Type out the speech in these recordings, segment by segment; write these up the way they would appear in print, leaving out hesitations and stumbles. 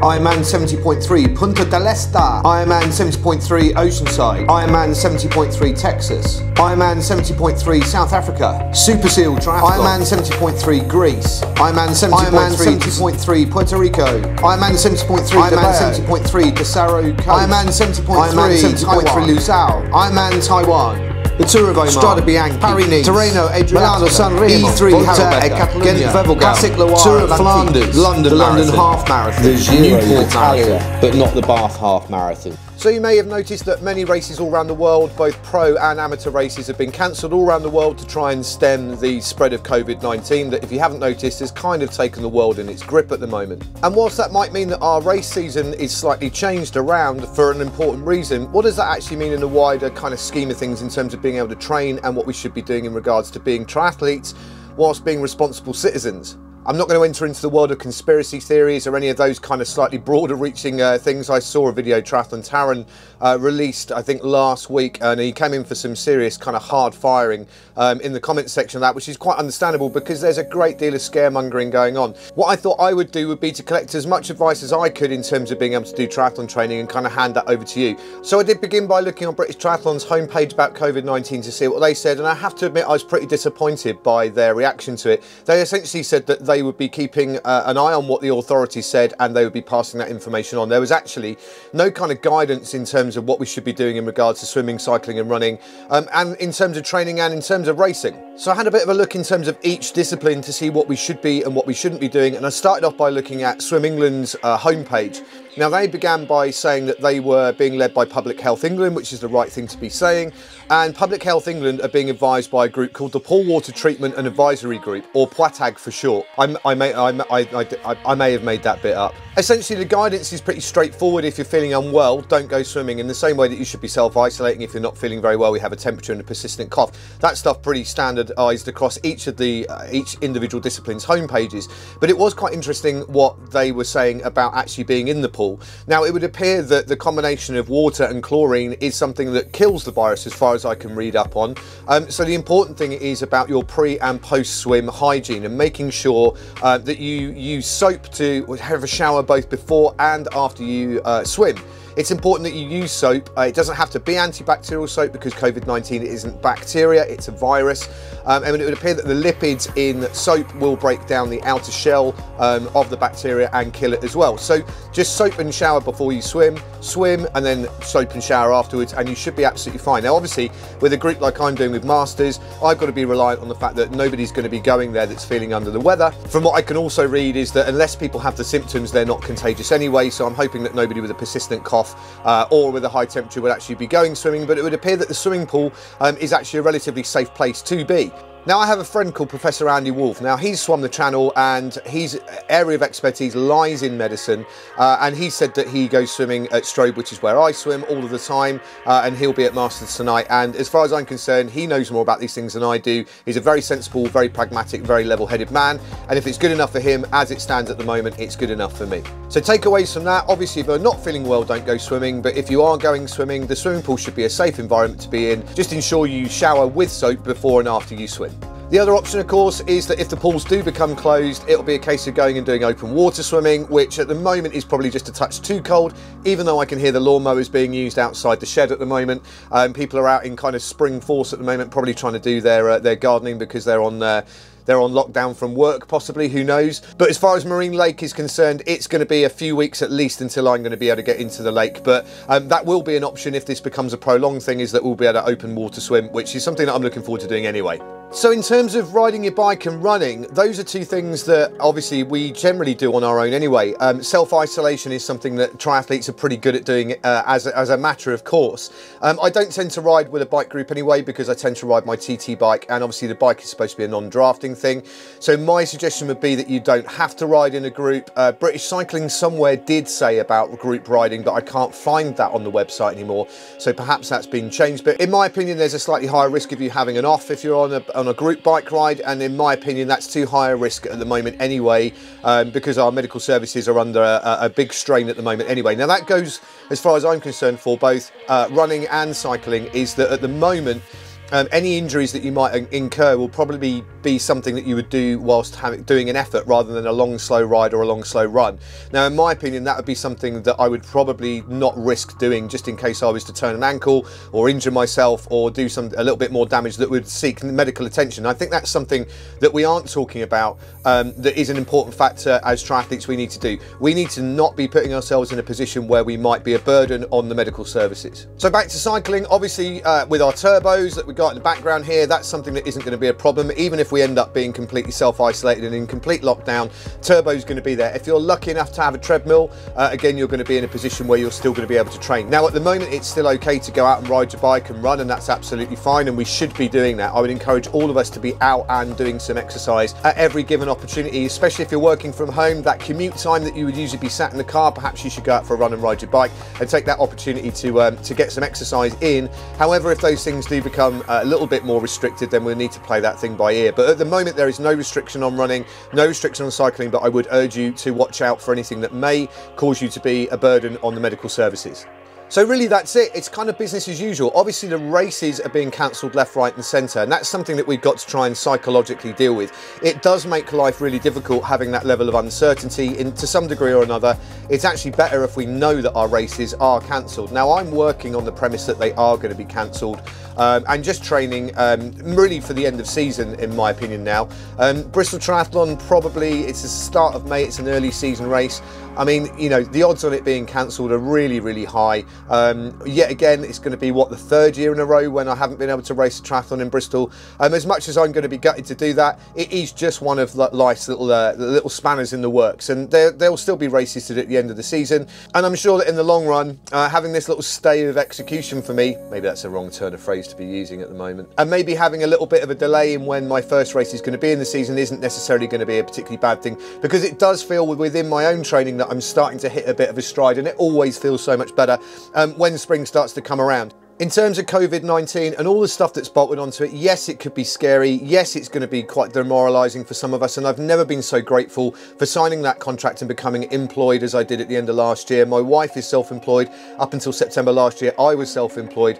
Ironman 70.3 Punta del Este, Ironman 70.3 Oceanside, Ironman 70.3 Texas, Ironman 70.3 South Africa, Super Seal Triathlon, Ironman 70.3 Greece, Ironman 70.3 Puerto Rico, Ironman 70.3 Ironman 70.3 Pesaro Coast, Ironman 70.3 Luzao, Ironman Taiwan, the Tour of Oman, Strada Bianchi, Paris-Nice, Tirreno Adriatico, Milano San Remo, E3 Harelbeke, Ghent Classic Loire, Tour of Flanders, London Half Marathon, the Giro d'Italia, but not the Bath Half Marathon. So you may have noticed that many races all around the world, both pro and amateur races, have been cancelled all around the world to try and stem the spread of COVID-19 that, if you haven't noticed, has kind of taken the world in its grip at the moment. And whilst that might mean that our race season is slightly changed around for an important reason, what does that actually mean in the wider kind of scheme of things in terms of being able to train and what we should be doing in regards to being triathletes whilst being responsible citizens? I'm not going to enter into the world of conspiracy theories or any of those kind of slightly broader reaching things. I saw a video Triathlon Tamron released, I think, last week, and he came in for some serious kind of hard firing in the comments section of that, which is quite understandable because there's a great deal of scaremongering going on. What I thought I would do would be to collect as much advice as I could in terms of being able to do triathlon training and kind of hand that over to you. So I did begin by looking on British Triathlon's homepage about COVID-19 to see what they said, and I have to admit I was pretty disappointed by their reaction to it. They essentially said that they would be keeping an eye on what the authorities said and they would be passing that information on. There was actually no kind of guidance in terms of what we should be doing in regards to swimming, cycling and running, and in terms of training and in terms of racing. So I had a bit of a look in terms of each discipline to see what we should be and what we shouldn't be doing, and I started off by looking at Swim England's homepage. Now, they began by saying that they were being led by Public Health England, which is the right thing to be saying, and Public Health England are being advised by a group called the Pool Water Treatment and Advisory Group, or PWATAG for short. I may have made that bit up. Essentially, the guidance is pretty straightforward. If you're feeling unwell, don't go swimming, in the same way that you should be self-isolating if you're not feeling very well, we have a temperature and a persistent cough. That stuff pretty standardised across each of the each individual discipline's homepages. But it was quite interesting what they were saying about actually being in the pool. Now, it would appear that the combination of water and chlorine is something that kills the virus, as far as I can read up on. So the important thing is about your pre and post swim hygiene and making sure that you use soap to have a shower both before and after you swim. It's important that you use soap. It doesn't have to be antibacterial soap because COVID-19 isn't bacteria, it's a virus. And it would appear that the lipids in soap will break down the outer shell of the bacteria and kill it as well. So just soap and shower before you swim, and then soap and shower afterwards, and you should be absolutely fine. Now, obviously, with a group like I'm doing with Masters, I've got to be reliant on the fact that nobody's going to be going there that's feeling under the weather. From what I can also read is that unless people have the symptoms, they're not contagious anyway, so I'm hoping that nobody with a persistent cough or with a high temperature would actually be going swimming, but it would appear that the swimming pool is actually a relatively safe place to be. Now, I have a friend called Professor Andy Wolf. Now, he's swum the Channel and his area of expertise lies in medicine, and he said that he goes swimming at Strobe, which is where I swim all of the time, and he'll be at Masters tonight. And as far as I'm concerned, he knows more about these things than I do. He's a very sensible, very pragmatic, very level-headed man, and if it's good enough for him as it stands at the moment, it's good enough for me. So takeaways from that: obviously, if you're not feeling well, don't go swimming, but if you are going swimming, the swimming pool should be a safe environment to be in. Just ensure you shower with soap before and after you swim. The other option, of course, is that if the pools do become closed, it'll be a case of going and doing open water swimming, which at the moment is probably just a touch too cold, even though I can hear the lawnmowers being used outside the shed at the moment. People are out in kind of spring force at the moment, probably trying to do their gardening because they're on lockdown from work, possibly, who knows. But as far as Marine Lake is concerned, it's going to be a few weeks at least until I'm going to be able to get into the lake. But that will be an option if this becomes a prolonged thing, is that we'll be able to open water swim, which is something that I'm looking forward to doing anyway. So in terms of riding your bike and running, those are two things that obviously we generally do on our own anyway. Self-isolation is something that triathletes are pretty good at doing as a matter of course. I don't tend to ride with a bike group anyway because I tend to ride my TT bike, and obviously the bike is supposed to be a non-drafting thing. So my suggestion would be that you don't have to ride in a group. British Cycling somewhere did say about group riding, but I can't find that on the website anymore. So perhaps that's been changed. But in my opinion, there's a slightly higher risk of you having an off if you're on a group bike ride, and in my opinion that's too high a risk at the moment anyway, because our medical services are under a big strain at the moment anyway. Now, that goes, as far as I'm concerned, for both running and cycling, is that at the moment any injuries that you might incur will probably be something that you would do whilst doing an effort rather than a long slow ride or a long slow run. Now in my opinion that would be something that I would probably not risk doing, just in case I was to turn an ankle or injure myself or do a little bit more damage that would seek medical attention. I think that's something that we aren't talking about, that is an important factor as triathletes we need to do. We need to not be putting ourselves in a position where we might be a burden on the medical services. So back to cycling, obviously with our turbos that we've got in the background here, that's something that isn't going to be a problem. Even if we end up being completely self-isolated and in complete lockdown, turbo's going to be there. If you're lucky enough to have a treadmill, again, you're going to be in a position where you're still going to be able to train. Now, at the moment, it's still okay to go out and ride your bike and run, and that's absolutely fine, and we should be doing that. I would encourage all of us to be out and doing some exercise at every given opportunity, especially if you're working from home. That commute time that you would usually be sat in the car, perhaps you should go out for a run and ride your bike and take that opportunity to get some exercise in. However, if those things do become a little bit more restricted, then we'll need to play that thing by ear. But at the moment, there is no restriction on running, no restriction on cycling, but I would urge you to watch out for anything that may cause you to be a burden on the medical services. So really that's it. It's kind of business as usual. Obviously the races are being cancelled left, right and centre, and that's something that we've got to try and psychologically deal with. It does make life really difficult having that level of uncertainty to some degree or another. It's actually better if we know that our races are cancelled. Now I'm working on the premise that they are going to be cancelled, and just training really for the end of season in my opinion now. Bristol Triathlon, probably it's the start of May, it's an early season race. I mean, you know, the odds on it being cancelled are really, really high. Yet again, it's going to be, what, the third year in a row when I haven't been able to race a triathlon in Bristol. As much as I'm going to be gutted to do that, it is just one of life's little spanners in the works, and there'll still be races to do at the end of the season. And I'm sure that in the long run, having this little stay of execution for me, maybe that's a wrong turn of phrase to be using at the moment, and maybe having a little bit of a delay in when my first race is going to be in the season isn't necessarily going to be a particularly bad thing, because it does feel within my own training that I'm starting to hit a bit of a stride, and it always feels so much better when spring starts to come around. In terms of COVID-19 and all the stuff that's bolted onto it, yes, it could be scary. Yes, it's going to be quite demoralising for some of us. And I've never been so grateful for signing that contract and becoming employed as I did at the end of last year. My wife is self-employed. Up until September last year, I was self-employed.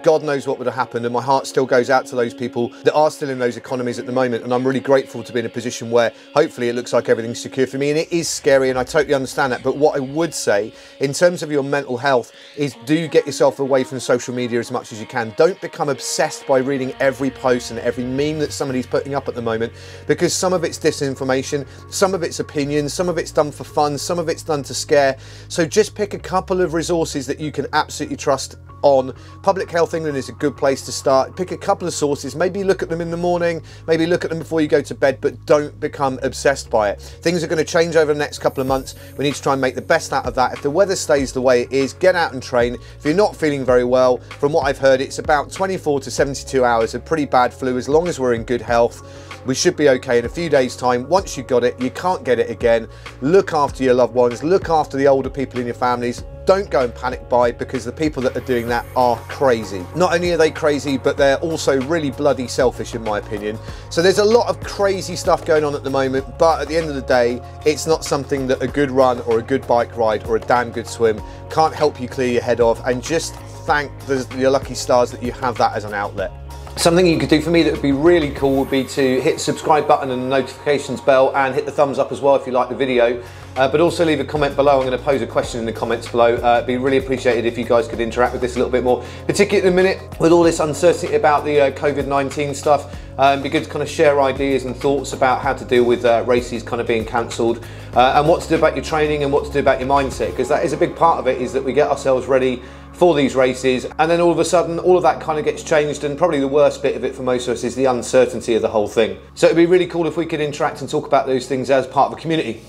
God knows what would have happened. And my heart still goes out to those people that are still in those economies at the moment. And I'm really grateful to be in a position where hopefully it looks like everything's secure for me. And it is scary, and I totally understand that. But what I would say in terms of your mental health is, do get yourself away from social media as much as you can. Don't become obsessed by reading every post and every meme that somebody's putting up at the moment, because some of it's disinformation, some of it's opinions, some of it's done for fun, some of it's done to scare. So just pick a couple of resources that you can absolutely trust on. Public Health England is a good place to start. Pick a couple of sources, maybe look at them in the morning, maybe look at them before you go to bed, but don't become obsessed by it. Things are going to change over the next couple of months. We need to try and make the best out of that. If the weather stays the way it is, get out and train. If you're not feeling very well, from what I've heard, it's about 24 to 72 hours of pretty bad flu. As long as we're in good health, we should be okay in a few days' time. Once you've got it, you can't get it again. Look after your loved ones, look after the older people in your families. Don't go and panic buy, because the people that are doing that are crazy. Not only are they crazy, but they're also really bloody selfish in my opinion. So there's a lot of crazy stuff going on at the moment, but at the end of the day, it's not something that a good run or a good bike ride or a damn good swim can't help you clear your head of, and just thank your lucky stars that you have that as an outlet. Something you could do for me that would be really cool would be to hit the subscribe button and the notifications bell, and hit the thumbs up as well if you like the video. But also leave a comment below. I'm going to pose a question in the comments below. It'd be really appreciated if you guys could interact with this a little bit more, particularly at the minute with all this uncertainty about the COVID-19 stuff. It'd be good to kind of share ideas and thoughts about how to deal with races kind of being cancelled, and what to do about your training and what to do about your mindset, because that is a big part of it, is that we get ourselves ready for these races, and then all of a sudden all of that kind of gets changed, and probably the worst bit of it for most of us is the uncertainty of the whole thing. So it'd be really cool if we could interact and talk about those things as part of a community.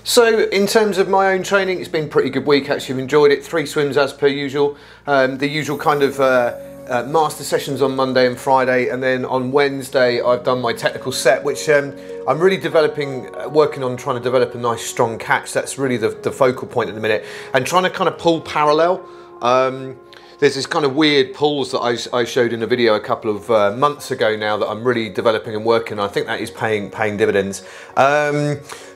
So in terms of my own training, it's been a pretty good week actually. I've enjoyed it. 3 swims as per usual. The usual kind of master sessions on Monday and Friday, and then on Wednesday I've done my technical set, which I'm really working on trying to develop a nice strong catch. That's really the focal point at the minute, and trying to kind of pull parallel. There's this kind of weird pulls that I showed in a video a couple of months ago now that I'm really developing and working on. I think that is paying dividends.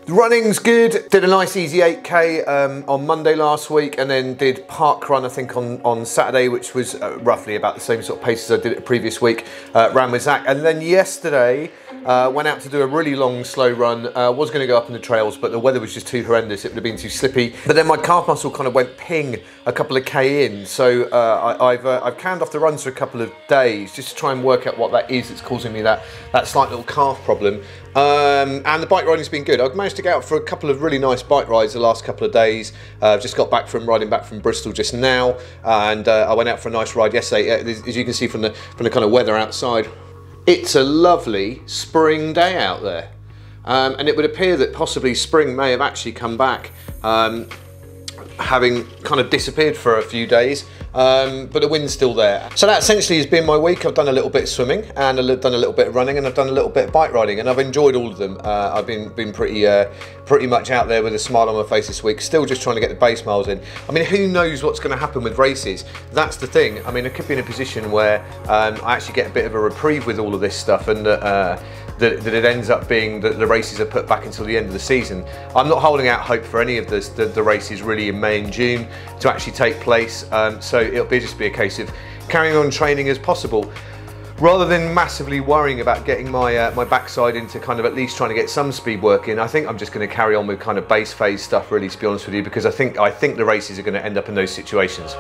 The running's good. Did a nice easy 8K on Monday last week, and then did park run I think on Saturday, which was roughly about the same sort of pace as I did it the previous week. Ran with Zach, and then yesterday went out to do a really long slow run. Was going to go up in the trails, but the weather was just too horrendous. It would have been too slippy. But then my calf muscle kind of went ping a couple of K in, so I've canned off the runs for a couple of days just to try and work out what that is that's causing me that slight little calf problem. And the bike riding's been good. I've managed to get out for a couple of really nice bike rides the last couple of days. I've just got back from riding back from Bristol just now, and I went out for a nice ride yesterday. As you can see from the kind of weather outside, it's a lovely spring day out there, and it would appear that possibly spring may have actually come back, having kind of disappeared for a few days, but the wind's still there. So that essentially has been my week. I've done a little bit of swimming, and I've done a little bit of running, and I've done a little bit of bike riding, and I've enjoyed all of them. I've been pretty much out there with a smile on my face this week, still just trying to get the base miles in. I mean, who knows what's going to happen with races? That's the thing. I mean, I could be in a position where I actually get a bit of a reprieve with all of this stuff, and that it ends up being that the races are put back until the end of the season. I'm not holding out hope for any of the races really in May and June to actually take place, so it'll just be a case of carrying on training as possible, rather than massively worrying about getting my my backside into kind of at least trying to get some speed work in. I think I'm just going to carry on with kind of base phase stuff really, to be honest with you, because I think the races are going to end up in those situations.